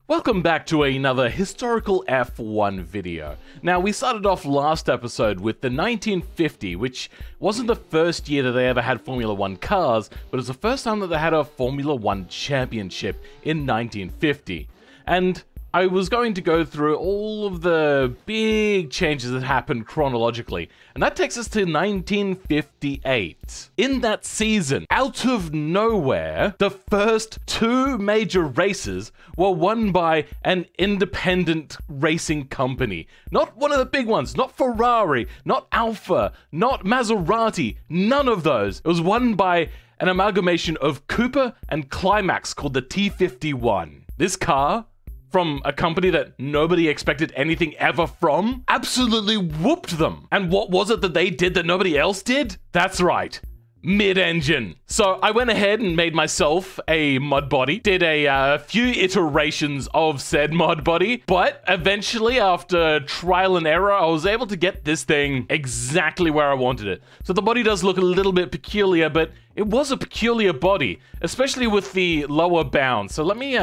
Welcome back to another historical F1 video. Now, we started off last episode with the 1950, which wasn't the first year that they ever had Formula 1 cars, but it was the first time that they had a Formula 1 championship in 1950. And I was going to go through all of the big changes that happened chronologically, and that takes us to 1958. In that season, out of nowhere, the first two major races were won by an independent racing company. Not one of the big ones, not Ferrari, not Alfa, not Maserati, none of those. It was won by an amalgamation of Cooper and Climax called the T51. This car, from a company that nobody expected anything ever from, absolutely whooped them. And what was it that they did that nobody else did? That's right, mid-engine. So I went ahead and made myself a mod body, did a few iterations of said mod body, but eventually, after trial and error, I was able to get this thing exactly where I wanted it. So the body does look a little bit peculiar, but it was a peculiar body, especially with the lower bound. So let me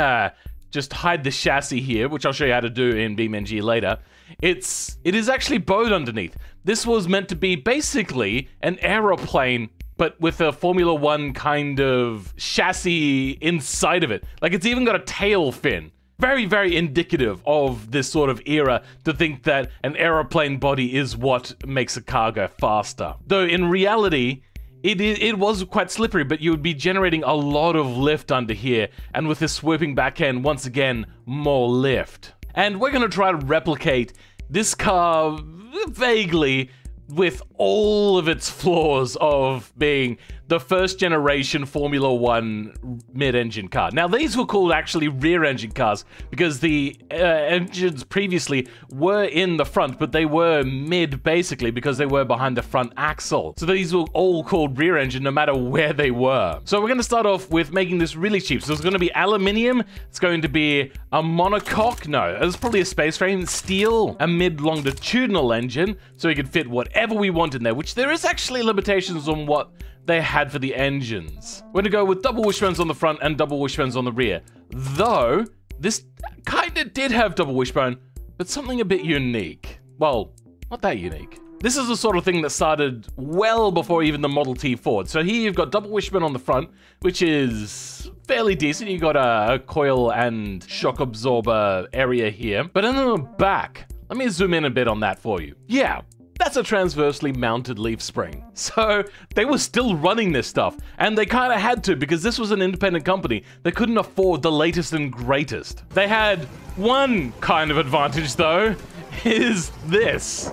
just hide the chassis here, which I'll show you how to do in BeamNG later. It is actually bowed underneath. This was meant to be basically an aeroplane, but with a Formula 1 kind of chassis inside of it. Like, it's even got a tail fin. Very, very indicative of this sort of era to think that an aeroplane body is what makes a car go faster. Though in reality, it was quite slippery, but you would be generating a lot of lift under here, and with this swooping back end, once again, more lift. And we're going to try to replicate this car vaguely with all of its flaws of being the first generation Formula 1 mid-engine car. Now, these were called actually rear-engine cars because the engines previously were in the front, but they were mid basically because they were behind the front axle. So these were all called rear-engine no matter where they were. So we're going to start off with making this really cheap. So it's going to be aluminium, it's going to be a monocoque, no, it's probably a space frame, steel, a mid-longitudinal engine, so we can fit whatever we want in there, which there is actually limitations on what they had for the engines. We're gonna go with double wishbones on the front and double wishbones on the rear. Though, this kinda did have double wishbone, but something a bit unique. Well, not that unique. This is the sort of thing that started well before even the Model T Ford. So here you've got double wishbone on the front, which is fairly decent. You've got a coil and shock absorber area here. But in the back, let me zoom in a bit on that for you. Yeah, that's a transversely mounted leaf spring. So they were still running this stuff, and they kind of had to because this was an independent company. They couldn't afford the latest and greatest. They had one kind of advantage though, is this.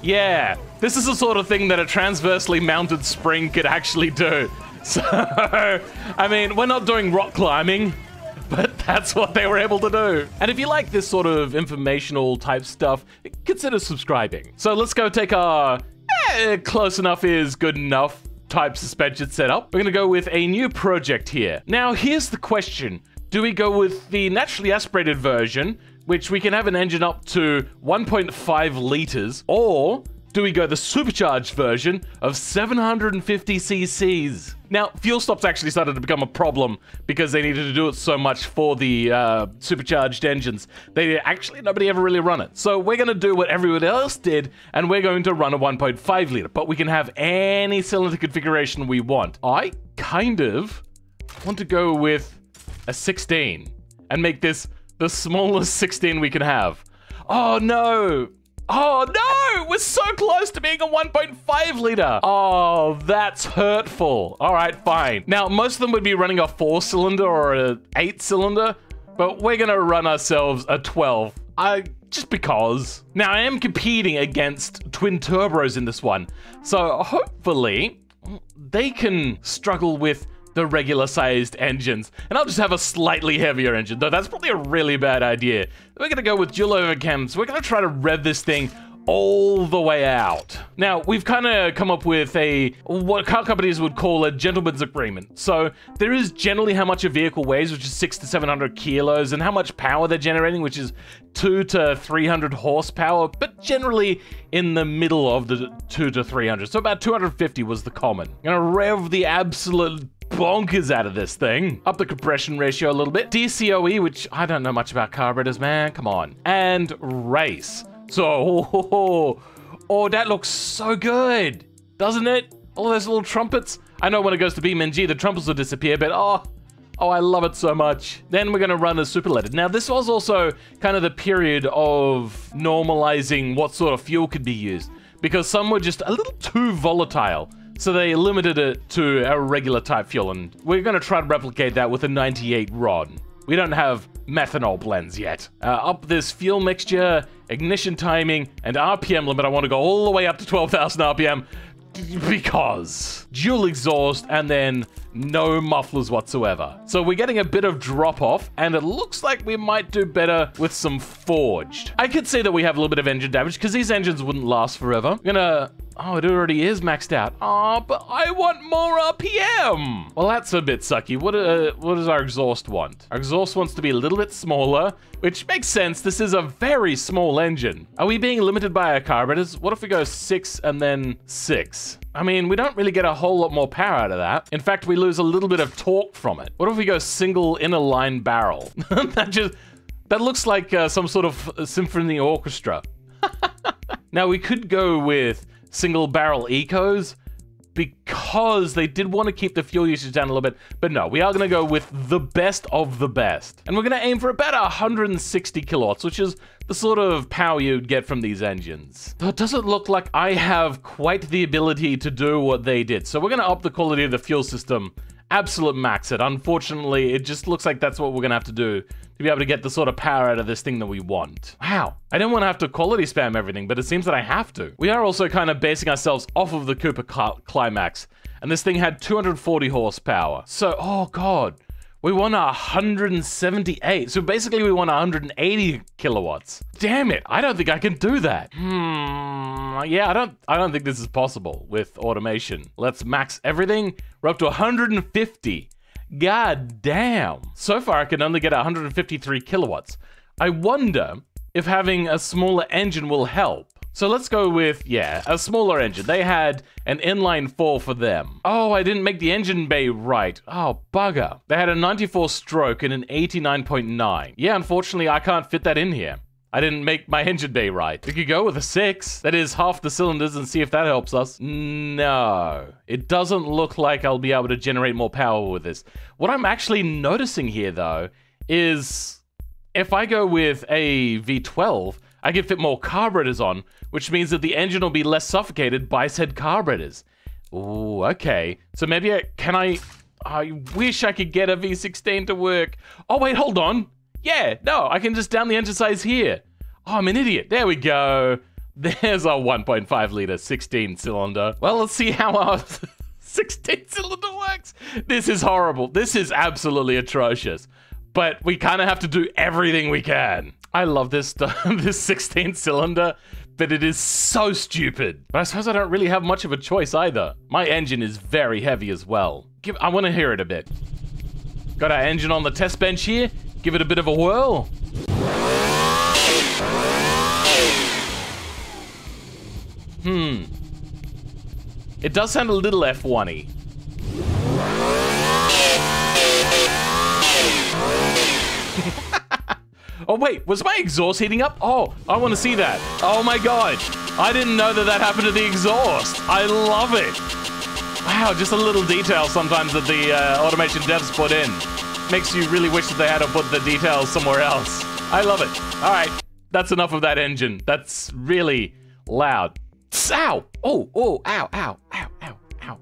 Yeah, this is the sort of thing that a transversely mounted spring could actually do. So, I mean, we're not doing rock climbing, but that's what they were able to do. And if you like this sort of informational type stuff, consider subscribing. So let's go take our close enough is good enough type suspension setup. We're gonna go with a new project here. Now, here's the question. Do we go with the naturally aspirated version, which we can have an engine up to 1.5 liters, or do we go the supercharged version of 750 cc's? Now, fuel stops actually started to become a problem because they needed to do it so much for the supercharged engines. Nobody ever really run it. So we're going to do what everyone else did, and we're going to run a 1.5 liter, but we can have any cylinder configuration we want. I kind of want to go with a 16 and make this the smallest 16 we can have. Oh no! Oh no! We're so close to being a 1.5 liter. Oh, that's hurtful. All right, fine. Now, most of them would be running a 4-cylinder or a 8-cylinder, but we're gonna run ourselves a 12. Just because. Now, I am competing against twinturbros in this one, so hopefully they can struggle with the regular sized engines, and I'll just have a slightly heavier engine, though that's probably a really bad idea. We're gonna go with dual overcams. We're gonna try to rev this thing all the way out. Now, we've kind of come up with what car companies would call a gentleman's agreement. So there is generally how much a vehicle weighs, which is 600 to 700 kilos, and how much power they're generating, which is 200 to 300 horsepower, but generally in the middle of the 200 to 300. So about 250 was the common. I'm gonna rev the absolute bonkers out of this thing. Up the compression ratio a little bit. DCOE, which I don't know much about carburetors, man. Come on. And race. So, oh, that looks so good, doesn't it? All those little trumpets. I know when it goes to BeamNG, the trumpets will disappear, but oh, I love it so much. Then we're going to run a superleaded. Now, this was also kind of the period of normalizing what sort of fuel could be used, because some were just a little too volatile. So they limited it to a regular type fuel, and we're going to try to replicate that with a 98 rod. We don't have methanol blends yet. Up this fuel mixture, ignition timing, and RPM limit. I want to go all the way up to 12,000 RPM. Because dual exhaust and then no mufflers whatsoever. So we're getting a bit of drop off, and it looks like we might do better with some forged. I could say that we have a little bit of engine damage because these engines wouldn't last forever. Oh, it already is maxed out. Oh, but I want more RPM. Well, that's a bit sucky. What does our exhaust want? Our exhaust wants to be a little bit smaller, which makes sense. This is a very small engine. Are we being limited by our carburetors? What if we go 6 and then 6? I mean, we don't really get a whole lot more power out of that. In fact, we lose a little bit of torque from it. What if we go single inner line barrel? That looks like some sort of symphony orchestra. Now, we could go with single barrel ecos because they did want to keep the fuel usage down a little bit, but no, we are going to go with the best of the best, and we're going to aim for about 160 kilowatts, which is the sort of power you'd get from these engines. Though it doesn't look like I have quite the ability to do what they did, so we're going to up the quality of the fuel system, absolute max it. Unfortunately, it just looks like that's what we're going to have to do to be able to get the sort of power out of this thing that we want. Wow. I don't want to have to quality spam everything, but it seems that I have to. We are also kind of basing ourselves off of the Cooper Climax, and this thing had 240 horsepower. So, oh God, we want 178. So basically we want 180 kilowatts. Damn it, I don't think I can do that. Yeah, I don't think this is possible with automation. Let's max everything. We're up to 150. God damn. So far, I can only get 153 kilowatts. I wonder if having a smaller engine will help. So let's go with, yeah, a smaller engine. They had an inline 4 for them. Oh, I didn't make the engine bay right. Oh, bugger. They had a 94 stroke and an 89.9. Yeah, unfortunately, I can't fit that in here. I didn't make my engine bay right. We could go with a 6. That is half the cylinders and see if that helps us. No, it doesn't look like I'll be able to generate more power with this. What I'm actually noticing here, though, is if I go with a V12, I can fit more carburetors on, which means that the engine will be less suffocated by said carburetors. Ooh, okay. So maybe I wish I could get a V16 to work. Oh, wait, hold on. Yeah, no, I can just down the engine size here. Oh, I'm an idiot. There we go. There's our 1.5 liter 16 cylinder. Well, let's see how our 16 cylinder works. This is horrible. This is absolutely atrocious. But we kind of have to do everything we can. I love this this 16 cylinder, but it is so stupid. But I suppose I don't really have much of a choice either. My engine is very heavy as well. I want to hear it a bit. Got our engine on the test bench here. Give it a bit of a whirl. It does sound a little F1-y. Oh wait, was my exhaust heating up? Oh, I want to see that. Oh my God. I didn't know that that happened to the exhaust. I love it. Wow, just a little detail sometimes that the automation devs put in. Makes you really wish that they had to put the details somewhere else. I love it. All right, that's enough of that engine. That's really loud. Ow! Oh, ow, ow, ow, ow, ow.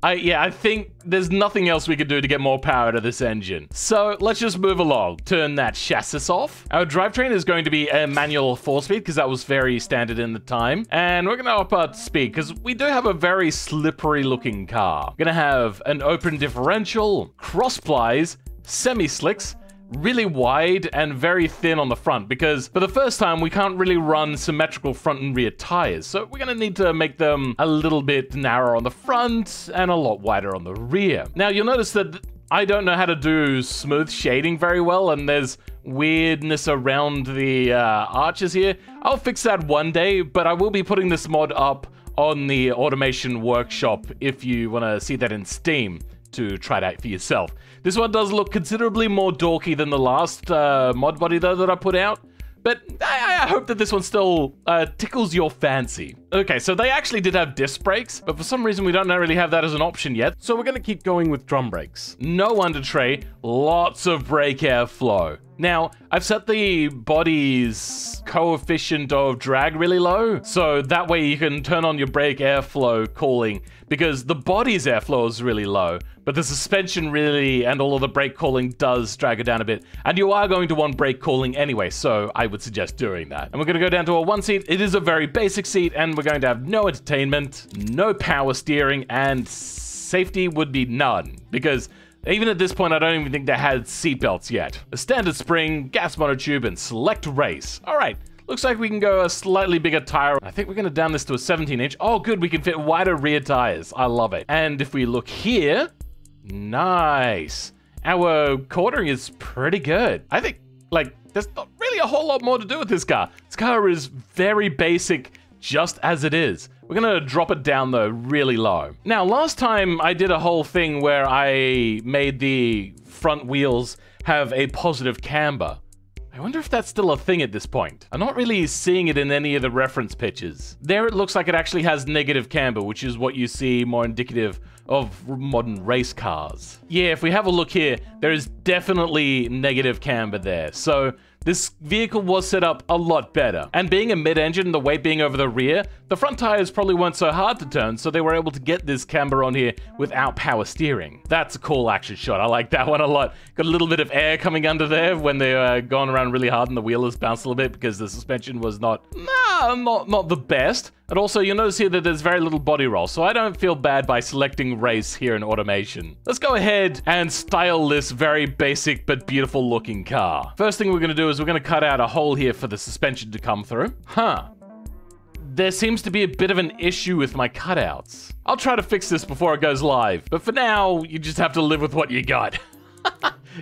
I think there's nothing else we could do to get more power out of this engine. So let's just move along. Turn that chassis off. Our drivetrain is going to be a manual 4-speed because that was very standard in the time. And we're going to up our speed because we do have a very slippery looking car. We're going to have an open differential, cross plies, semi-slicks, really wide and very thin on the front because for the first time we can't really run symmetrical front and rear tires, so we're going to need to make them a little bit narrower on the front and a lot wider on the rear. Now you'll notice that I don't know how to do smooth shading very well, and there's weirdness around the arches here. I'll fix that one day, but I will be putting this mod up on the automation workshop if you want to see that in Steam to try it out for yourself. This one does look considerably more dorky than the last mod body though that I put out. But I hope that this one still tickles your fancy. Okay, so they actually did have disc brakes, but for some reason we don't really have that as an option yet. So we're gonna keep going with drum brakes. No under tray, lots of brake airflow. Now, I've set the body's coefficient of drag really low, so that way you can turn on your brake airflow cooling, because the body's airflow is really low, but the suspension really, and all of the brake cooling does drag it down a bit, and you are going to want brake cooling anyway, so I would suggest doing that. And we're going to go down to a 1 seat. It is a very basic seat, and we're going to have no entertainment, no power steering, and safety would be none, because even at this point, I don't even think they had seatbelts yet. A standard spring, gas monotube, and select race. All right, looks like we can go a slightly bigger tire. I think we're gonna down this to a 17-inch. Oh, good, we can fit wider rear tires. I love it. And if we look here, nice. Our quartering is pretty good. I think, like, there's not really a whole lot more to do with this car. This car is very basic, just as it is. We're gonna drop it down though, really low. Now, last time I did a whole thing where I made the front wheels have a positive camber. I wonder if that's still a thing at this point. I'm not really seeing it in any of the reference pictures. There it looks like it actually has negative camber, which is what you see more indicative of modern race cars. Yeah, if we have a look here, there is definitely negative camber there. So this vehicle was set up a lot better. And being a mid-engine, the weight being over the rear, the front tires probably weren't so hard to turn, so they were able to get this camber on here without power steering. That's a cool action shot. I like that one a lot. Got a little bit of air coming under there when they're going around really hard and the wheel has bounced a little bit because the suspension was not the best. And also, you'll notice here that there's very little body roll, so I don't feel bad by selecting race here in automation. Let's go ahead and style this very basic but beautiful looking car. First thing we're gonna do is we're gonna cut out a hole here for the suspension to come through. There seems to be a bit of an issue with my cutouts. I'll try to fix this before it goes live, but for now, you just have to live with what you got.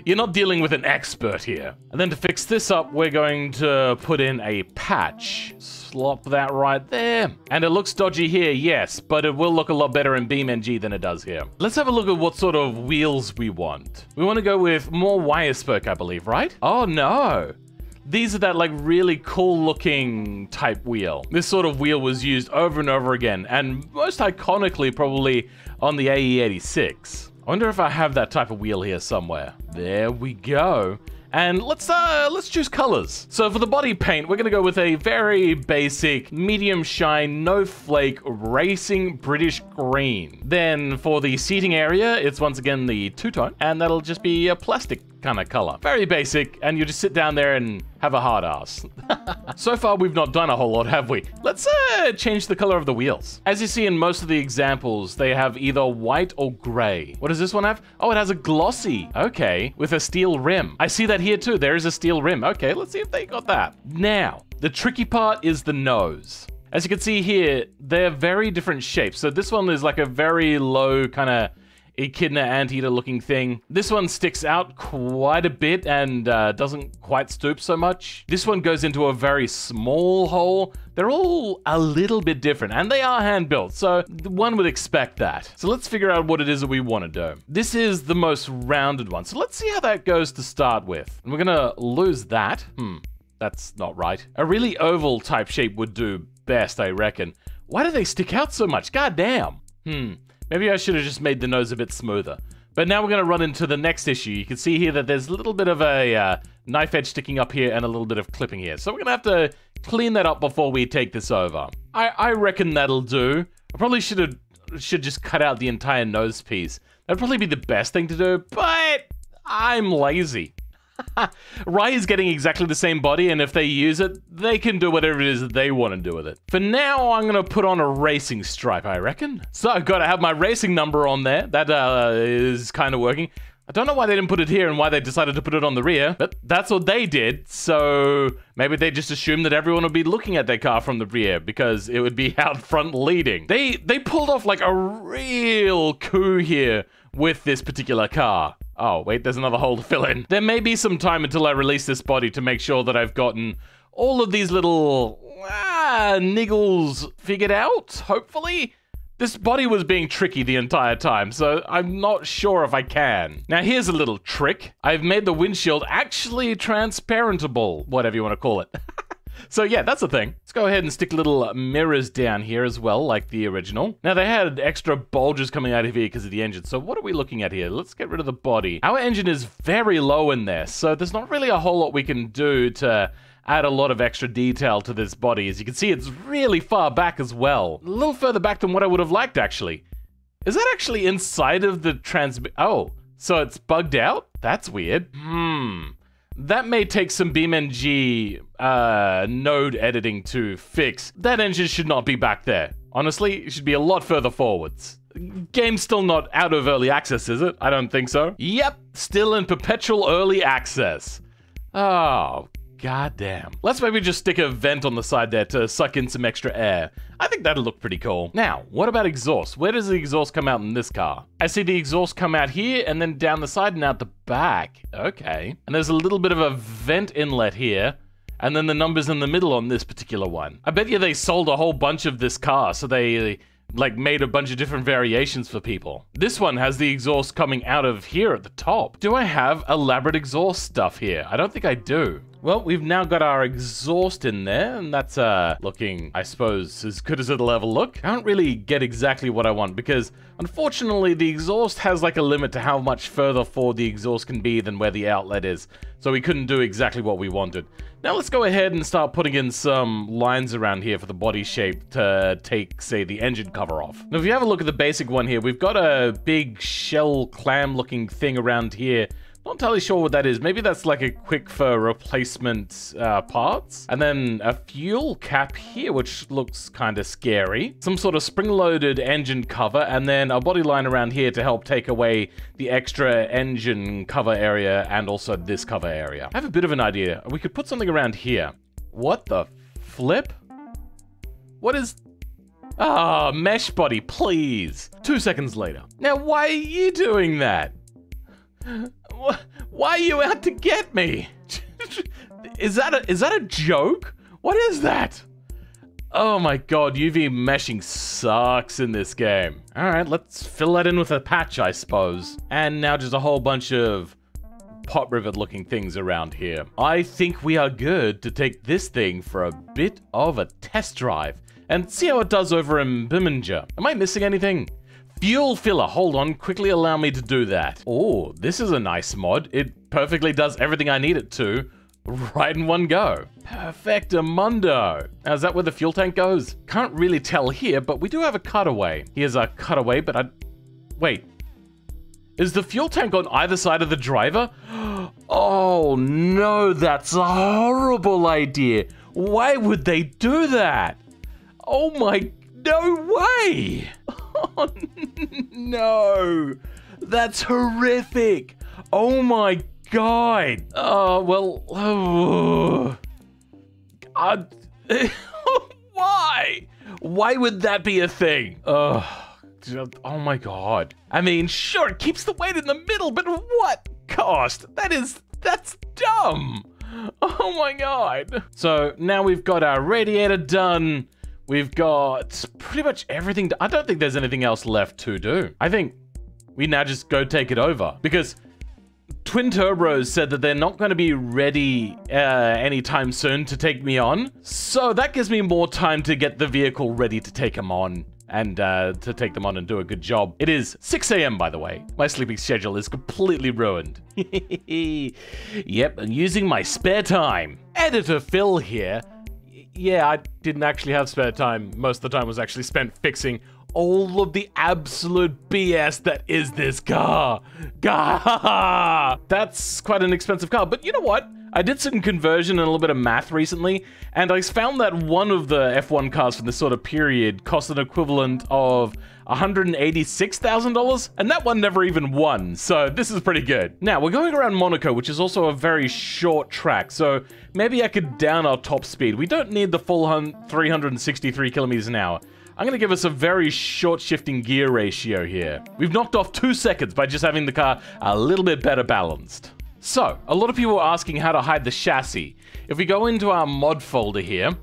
You're not dealing with an expert here. And then to fix this up, we're going to put in a patch. Slop that right there. And it looks dodgy here, yes, but it will look a lot better in BeamNG than it does here. Let's have a look at what sort of wheels we want. We want to go with more wire spoke, I believe, right? Oh no. These are that like really cool looking type wheel. This sort of wheel was used over and over again, and most iconically probably on the AE86. I wonder if I have that type of wheel here somewhere. There we go. And let's choose colors. So for the body paint, we're gonna go with a very basic medium shine, no flake, racing British green. Then for the seating area, it's once again the two-tone, and that'll just be a plastic kind of color. Very basic, and you just sit down there and have a hard ass. So far, we've not done a whole lot, have we? Let's change the color of the wheels. As you see in most of the examples, they have either white or gray. What does this one have? Oh, it has a glossy. Okay, with a steel rim. I see that here too. There is a steel rim. Okay, let's see if they got that. Now, the tricky part is the nose. As you can see here, they're very different shapes. So this one is like a very low kind of echidna anteater looking thing. This one sticks out quite a bit and doesn't quite stoop so much. This one goes into a very small hole. They're all a little bit different, and they are hand built, so one would expect that. So let's figure out what it is that we want to do. This is the most rounded one, so let's see how that goes to start with. And we're gonna lose that. That's not right. A really oval type shape would do best, I reckon. Why do they stick out so much? God damn. Maybe I should have just made the nose a bit smoother. But now we're going to run into the next issue. You can see here that there's a little bit of a knife edge sticking up here and a little bit of clipping here. So we're going to have to clean that up before we take this over. I reckon that'll do. I probably should just cut out the entire nose piece. That'd probably be the best thing to do, but I'm lazy. Rai is getting exactly the same body, and if they use it, they can do whatever it is that they want to do with it. For now, I'm going to put on a racing stripe, I reckon. So I've got to have my racing number on there. That is kind of working. I don't know why they didn't put it here and why they decided to put it on the rear, but that's what they did. So maybe they just assumed that everyone would be looking at their car from the rear because it would be out front leading. They pulled off like a real coup here with this particular car. Oh, wait, there's another hole to fill in. There may be some time until I release this body to make sure that I've gotten all of these little niggles figured out, hopefully. This body was being tricky the entire time, so I'm not sure if I can. Now here's a little trick. I've made the windshield actually transparentable, whatever you want to call it. So yeah, that's the thing. Let's go ahead and stick little mirrors down here as well, like the original. Now they had extra bulges coming out of here because of the engine. So what are we looking at here? Let's get rid of the body. Our engine is very low in there, so there's not really a whole lot we can do to add a lot of extra detail to this body. As you can see, it's really far back as well. A little further back than what I would have liked, actually. Is that actually inside of the Oh, so it's bugged out? That's weird. That may take some BeamNG node editing to fix. That engine should not be back there. Honestly, it should be a lot further forwards. Game's still not out of early access, is it? I don't think so. Yep, still in perpetual early access. Oh, goddamn. Let's maybe just stick a vent on the side there to suck in some extra air. I think that'll look pretty cool. Now, what about exhaust? Where does the exhaust come out in this car? I see the exhaust come out here and then down the side and out the back. Okay. And there's a little bit of a vent inlet here. And then the numbers in the middle on this particular one. I bet you they sold a whole bunch of this car, so they like made a bunch of different variations for people. This one has the exhaust coming out of here at the top. Do I have elaborate exhaust stuff here? I don't think I do. Well, we've now got our exhaust in there, and that's looking, I suppose, as good as it'll ever look. I don't really get exactly what I want, because unfortunately the exhaust has like a limit to how much further forward the exhaust can be than where the outlet is, so we couldn't do exactly what we wanted. Now let's go ahead and start putting in some lines around here for the body shape to take, say, the engine cover off. Now if you have a look at the basic one here, we've got a big shell clam looking thing around here. Not entirely sure what that is. Maybe that's like a quick for replacement parts. And then a fuel cap here, which looks kind of scary. Some sort of spring-loaded engine cover, and then a body line around here to help take away the extra engine cover area and also this cover area. I have a bit of an idea. We could put something around here. What the flip? What is... Ah, mesh body, please. 2 seconds later. Now, why are you doing that? Why are you out to get me? Is that a joke? What is that? Oh my god, UV meshing sucks in this game. Alright, let's fill that in with a patch, I suppose. And now just a whole bunch of pot rivet looking things around here. I think we are good to take this thing for a bit of a test drive and see how it does over in BeamNG. Am I missing anything? Fuel filler, hold on, quickly allow me to do that. Oh, this is a nice mod. It perfectly does everything I need it to, right in one go. Perfectamundo. Now, is that where the fuel tank goes? Can't really tell here, but we do have a cutaway. Here's our cutaway, but wait. Is the fuel tank on either side of the driver? Oh no, that's a horrible idea. Why would they do that? Oh my, no way. Oh no, that's horrific. Oh my god. Well, why? Why would that be a thing? Oh my god. I mean, sure, it keeps the weight in the middle, but what cost? That's dumb. Oh my god. So now we've got our radiator done. We've got pretty much everything. I don't think there's anything else left to do. I think we now just go take it over, because twinturbros said that they're not going to be ready anytime soon to take me on. So that gives me more time to get the vehicle ready to take them on and to take them on and do a good job. It is 6 a.m. by the way. My sleeping schedule is completely ruined. Yep, I'm using my spare time. Editor Phil here. Yeah, I didn't actually have spare time. Most of the time was actually spent fixing all of the absolute BS that is this car. Gah! That's quite an expensive car, but you know what? I did some conversion and a little bit of math recently, and I found that one of the F1 cars from this sort of period cost an equivalent of $186,000, and that one never even won, so this is pretty good. Now, we're going around Monaco, which is also a very short track, so maybe I could down our top speed. We don't need the full 363 kilometers an hour. I'm gonna give us a very short shifting gear ratio here. We've knocked off 2 seconds by just having the car a little bit better balanced. So, a lot of people are asking how to hide the chassis. If we go into our mod folder here,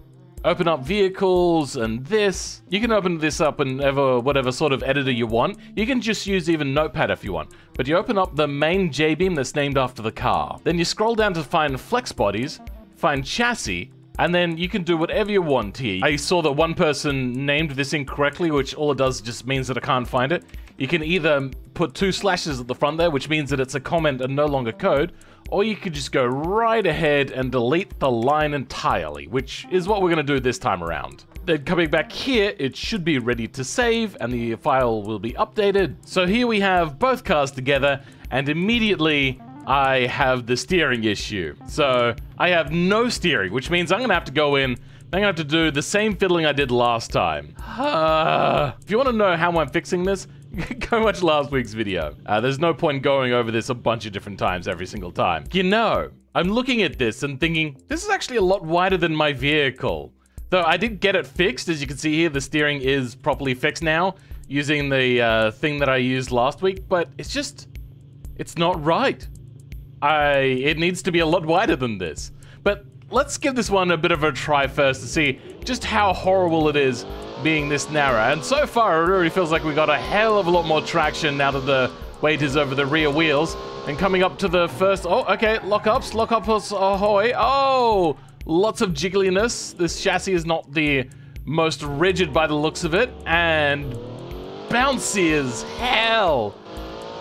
open up vehicles and this. You can open this up in whatever sort of editor you want. You can just use even Notepad if you want. But you open up the main J-beam that's named after the car. Then you scroll down to find flex bodies, find chassis, and then you can do whatever you want here. I saw that one person named this incorrectly, which all it does just means that I can't find it. You can either put 2 slashes at the front there, which means that it's a comment and no longer code, or you could just go right ahead and delete the line entirely, which is what we're going to do this time around. Then coming back here, it should be ready to save and the file will be updated. So here we have both cars together, and immediately I have the steering issue. So I have no steering, which means I'm going to have to go in. I'm going to have to do the same fiddling I did last time. If you want to know how I'm fixing this, go watch last week's video. There's no point going over this a bunch of different times every single time. You know, I'm looking at this and thinking, this is actually a lot wider than my vehicle. Though I did get it fixed. As you can see here, the steering is properly fixed now using the thing that I used last week, but it's not right. It needs to be a lot wider than this. But let's give this one a bit of a try first to see just how horrible it is being this narrow. And so far, it already feels like we got a hell of a lot more traction now that the weight is over the rear wheels. And coming up to the first... Oh, okay, lock-ups, ahoy. Oh, lots of jiggliness. This chassis is not the most rigid by the looks of it. And bouncy as hell.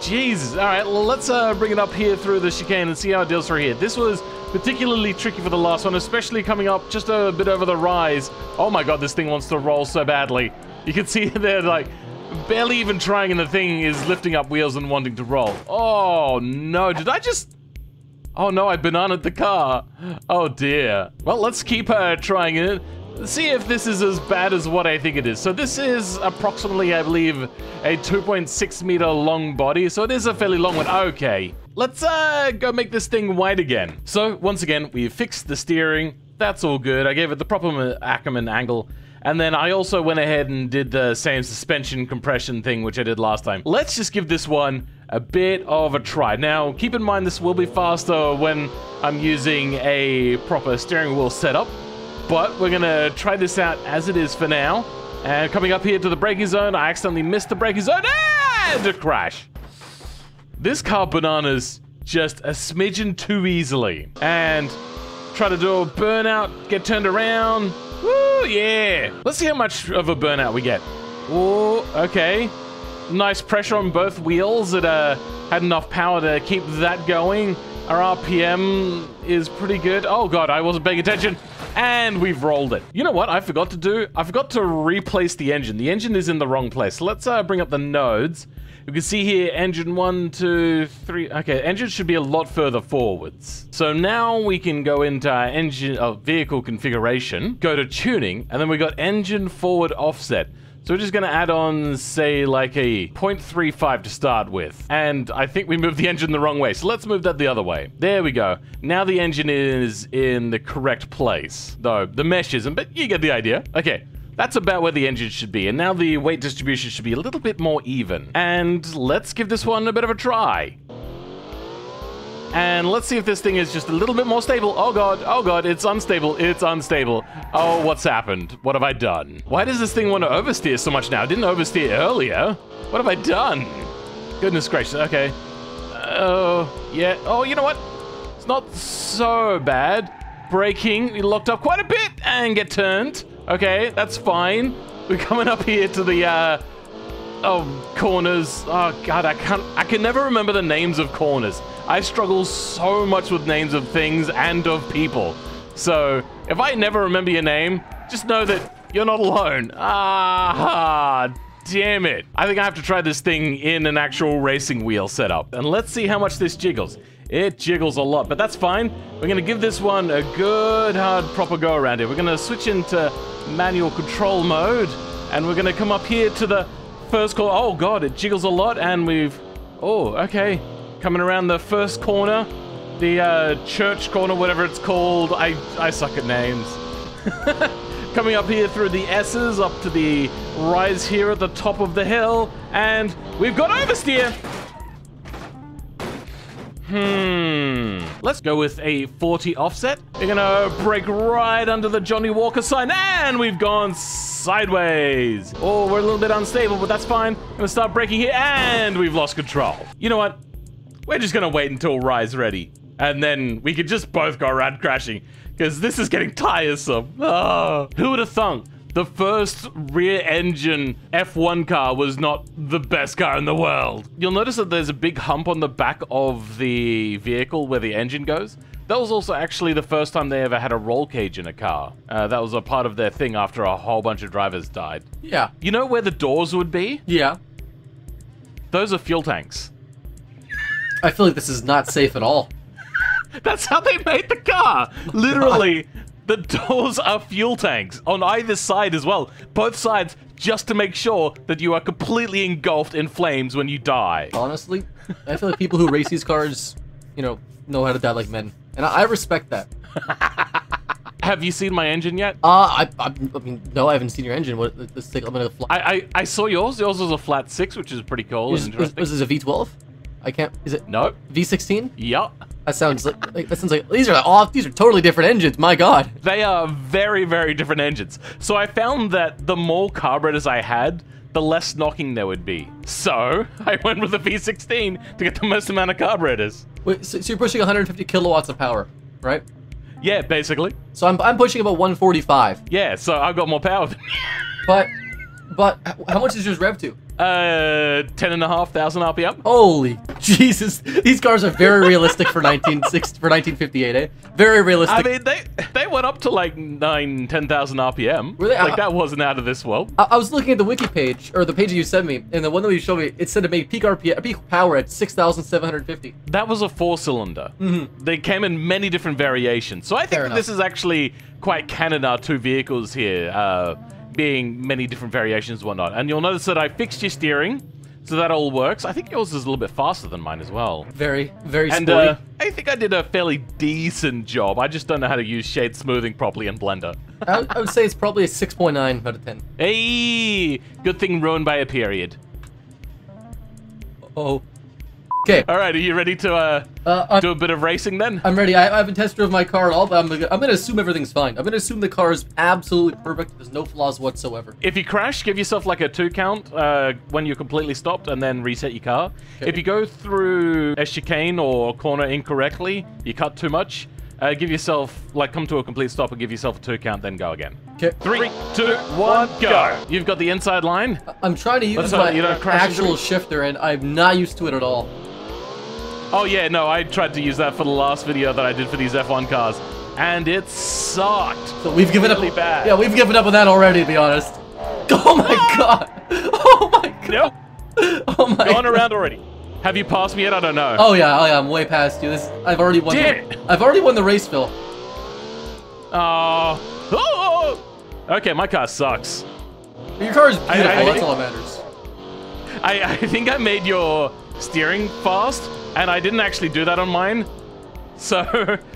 Jesus. All right, well, let's bring it up here through the chicane and see how it deals through here. This was particularly tricky for the last one, especially coming up just a bit over the rise. Oh my god, this thing wants to roll so badly. You can see they're like barely even trying, and the thing is lifting up wheels and wanting to roll. Oh no, did I just... Oh no, I bananaed the car. Oh dear. Well, let's keep trying it. See if this is as bad as what I think it is. So this is approximately, I believe, a 2.6 meter long body. So it is a fairly long one. Okay. Let's go make this thing wide again. So once again, we fixed the steering. That's all good. I gave it the proper Ackerman angle. And then I also went ahead and did the same suspension compression thing, which I did last time. Let's just give this one a bit of a try. Now, keep in mind this will be faster when I'm using a proper steering wheel setup. But we're gonna try this out as it is for now. And coming up here to the braking zone, I accidentally missed the braking zone and a crash. This car bananas just a smidgen too easily. And try to do a burnout, get turned around. Woo, yeah. Let's see how much of a burnout we get. Oh, okay. Nice pressure on both wheels. It had enough power to keep that going. Our RPM is pretty good. Oh god, I wasn't paying attention. And we've rolled it. You know what I forgot to do? I forgot to replace the engine. The engine is in the wrong place. So let's bring up the nodes. You can see here, engine 1, 2, 3. Okay, engine should be a lot further forwards. So now we can go into our engine vehicle configuration, go to tuning, and then we got engine forward offset. So we're just going to add on, say, like a 0.35 to start with. And I think we moved the engine the wrong way. So let's move that the other way. There we go. Now the engine is in the correct place. Though the mesh isn't, but you get the idea. Okay, that's about where the engine should be. And now the weight distribution should be a little bit more even. And let's give this one a bit of a try. And let's see if this thing is just a little bit more stable. Oh god, it's unstable, it's unstable. Oh, what's happened? What have I done? Why does this thing want to oversteer so much now? I didn't oversteer earlier. What have I done? Goodness gracious, okay. Oh, yeah. Oh, you know what? It's not so bad. Braking, we locked up quite a bit and get turned. Okay, that's fine. We're coming up here to the, corners. Oh god, I can never remember the names of corners. I struggle so much with names of things and of people. So, if I never remember your name, just know that you're not alone. Ah, damn it. I think I have to try this thing in an actual racing wheel setup. And let's see how much this jiggles. It jiggles a lot, but that's fine. We're gonna give this one a good, hard, proper go around here. We're gonna switch into manual control mode, and we're gonna come up here to the first corner. Oh god, it jiggles a lot, and we've... Oh, okay. Coming around the first corner, the church corner, whatever it's called. I suck at names. Coming up here through the S's, up to the rise here at the top of the hill, and we've got oversteer. Let's go with a 40 offset. We're gonna brake right under the Johnny Walker sign, and we've gone sideways. Oh, we're a little bit unstable, but that's fine. Gonna start braking here, and we've lost control. You know what? We're just gonna wait until Rye's ready, and then we could just both go around crashing, because this is getting tiresome. Oh, who would have thunk? The first rear-engine F1 car was not the best car in the world. You'll notice that there's a big hump on the back of the vehicle where the engine goes. That was also actually the first time they ever had a roll cage in a car. That was a part of their thing after a whole bunch of drivers died. Yeah. You know where the doors would be? Yeah. Those are fuel tanks. I feel like this is not safe at all. That's how they made the car. Literally. The doors are fuel tanks on either side as well. Both sides, just to make sure that you are completely engulfed in flames when you die. Honestly, I feel like people who race these cars, you know how to die like men. And I respect that. Have you seen my engine yet? I mean, no, I haven't seen your engine. Let's take a minute. I saw yours. Yours was a flat 6, which is pretty cool and interesting. Was this a V12? I can't. Is it? No. V16? Yup. That sounds like these are totally different engines. My God. They are very, very different engines. So I found that the more carburetors I had, the less knocking there would be. So I went with the V16 to get the most amount of carburetors. Wait, so you're pushing 150 kilowatts of power, right? Yeah, basically. So I'm pushing about 145. Yeah, so I've got more power than you. But how much is yours rev to? 10,500 RPM. Holy Jesus! These cars are very realistic for 1958, eh? Very realistic. I mean, they went up to like 10,000 RPM. Were they? Like that wasn't out of this world. I was looking at the wiki page, or the page that you sent me, and the one that you showed me, it said it made peak power at 6,750. That was a 4-cylinder. Mm-hmm. They came in many different variations. So I think that this is actually quite canon, our two vehicles here. Being many different variations and whatnot. And you'll notice that I fixed your steering, so that all works. I think yours is a little bit faster than mine as well. Very, very sporty. And I think I did a fairly decent job. I just don't know how to use shade smoothing properly in Blender. I would say it's probably a 6.9 out of 10. Hey, good thing ruined by a period. Oh. Okay. All right, are you ready to do a bit of racing then? I'm ready. I haven't test drove my car at all, but I'm gonna assume everything's fine. I'm gonna assume the car is absolutely perfect. There's no flaws whatsoever. If you crash, give yourself like a 2 count when you're completely stopped, and then reset your car. Okay. If you go through a chicane or corner incorrectly, you cut too much, give yourself, like, come to a complete stop and give yourself a 2 count, then go again. Okay. 3, 2, 1, go. You've got the inside line. I'm trying to use my actual shifter, and I'm not used to it at all. Oh yeah, no, I tried to use that for the last video that I did for these F1 cars, and it sucked. So we've given up. Really bad. Yeah, we've given up on that already, to be honest. Oh my God! Oh my God! Yep. Oh my! Going around already. Have you passed me yet? I don't know. Oh yeah, I'm way past you. I've already won. I've already won the race, Phil. Oh. Okay, my car sucks. Your car is beautiful. That's all that matters. I think I made your steering fast. And I didn't actually do that on mine. So,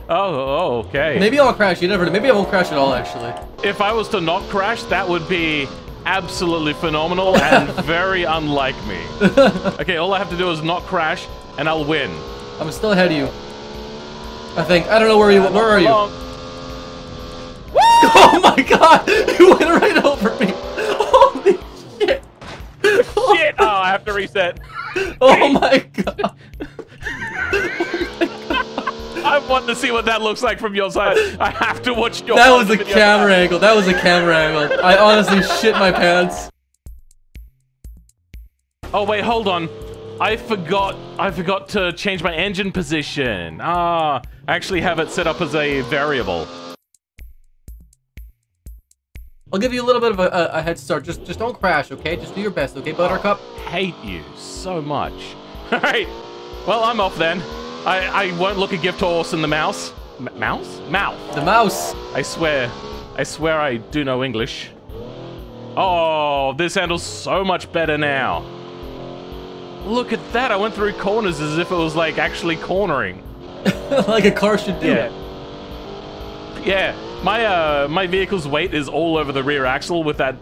okay. Maybe I'll crash. You never know. Maybe I won't crash at all, actually. If I was to not crash, that would be absolutely phenomenal and very unlike me. Okay, all I have to do is not crash, and I'll win. I'm still ahead of you. I think. I don't know where you. Where are you? Oh my God! You went right over me. Holy shit! Shit! Oh, I have to reset. Oh my God! I want to see what that looks like from your side. I have to watch your. That was a camera angle. That was a camera angle. I honestly shit my pants. Oh wait, hold on. I forgot to change my engine position. I actually have it set up as a variable. I'll give you a little bit of a head start. Just don't crash, okay? Just do your best, okay, Buttercup? I hate you so much. All right. Well, I'm off then. I won't look a gift horse in the mouse. Mouse? Mouth. The mouse. I swear I do know English. Oh, this handles so much better now. Look at that. I went through corners as if it was like actually cornering. Like a car should do. Yeah. Yeah. My vehicle's weight is all over the rear axle with that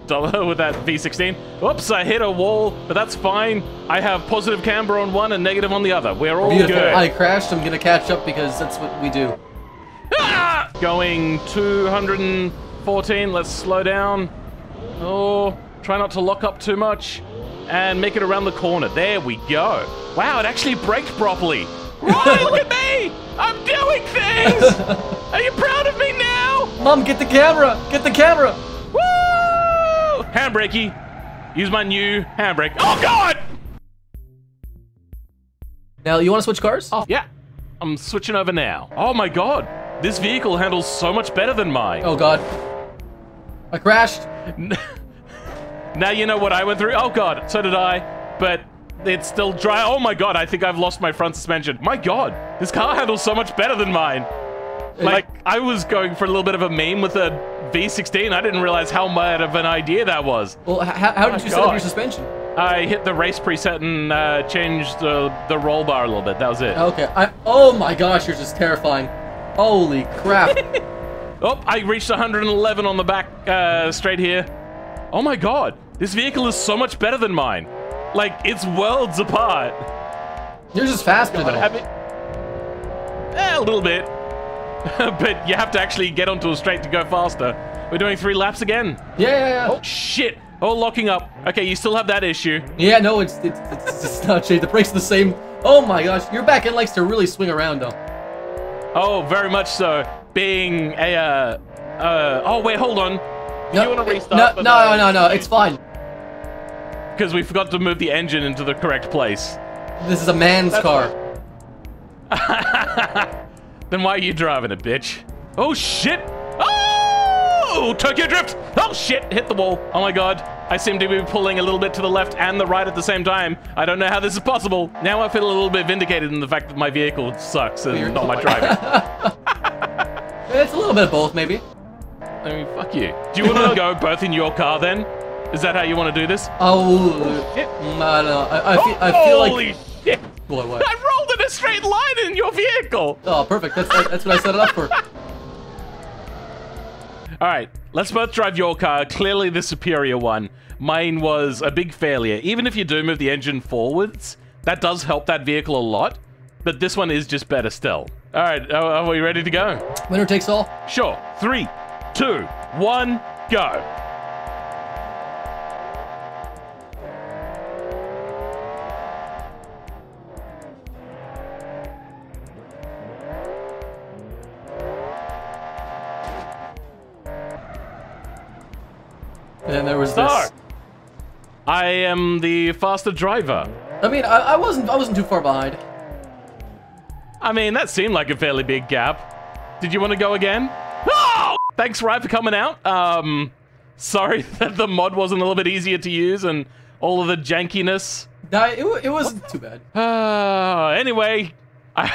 with that V16. Oops, I hit a wall, but that's fine. I have positive camber on one and negative on the other. We're all Beautiful. good. I crashed. I'm gonna catch up because that's what we do. Ah! Going 214. Let's slow down. Oh, try not to lock up too much. And make it around the corner. There we go. Wow, it actually braked properly. Right, look at me! I'm doing things! Are you proud of me now? Mom, get the camera! Get the camera! Woo! Handbrakey. Use my new handbrake. Oh, God! Now, you want to switch cars? Oh, yeah. I'm switching over now. Oh, my God. This vehicle handles so much better than mine. Oh, God. I crashed. Now you know what I went through. Oh, God. So did I. But it's still dry. Oh, my God. I think I've lost my front suspension. My God. This car handles so much better than mine. Like, I was going for a little bit of a meme with a V16. I didn't realize how much of an idea that was. Well, how did you set up your suspension? I hit the race preset and changed the roll bar a little bit. That was it. Okay. Oh my gosh, you're just terrifying. Holy crap. Oh, I reached 111 on the back straight here. Oh my God. This vehicle is so much better than mine. Like, it's worlds apart. Yours is faster though. A little bit. But you have to actually get onto a straight to go faster. We're doing 3 laps again. Yeah. Oh, shit. Oh, locking up. Okay, you still have that issue. Yeah, no, it's not changed. The brakes are the same. Oh my gosh, your back end likes to really swing around though. Oh, very much so. Being a, oh, wait, hold on. No, you want to restart? No, it's fine. Because we forgot to move the engine into the correct place. This is a man's car. Then why are you driving it, bitch? Oh, shit. Oh, Tokyo Drift. Oh, shit. Hit the wall. Oh, my God. I seem to be pulling a little bit to the left and the right at the same time. I don't know how this is possible. Now I feel a little bit vindicated in the fact that my vehicle sucks and not my driving. It's a little bit of both, maybe. I mean, fuck you. Do you want to go both in your car, then? Is that how you want to do this? Oh, shit. No. I feel like... Holy shit. What? I rolled in a straight line in your vehicle. Oh, perfect. That's what I set it up for. All right, let's both drive your car, clearly the superior one. Mine was a big failure. Even if you do move the engine forwards, that does help that vehicle a lot, but this one is just better still. All right, are we ready to go? Winner takes all? Sure. 3, 2, 1, go. And then there was this. I am the faster driver. I mean, I wasn't too far behind. I mean, that seemed like a fairly big gap. Did you want to go again? Oh! Thanks, Ryan, for coming out. Sorry that the mod wasn't a little bit easier to use and all of the jankiness. No, it wasn't too bad. Anyway, I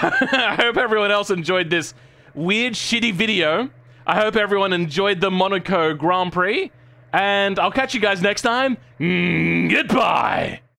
hope everyone else enjoyed this weird, shitty video. I hope everyone enjoyed the Monaco Grand Prix. And I'll catch you guys next time. Goodbye.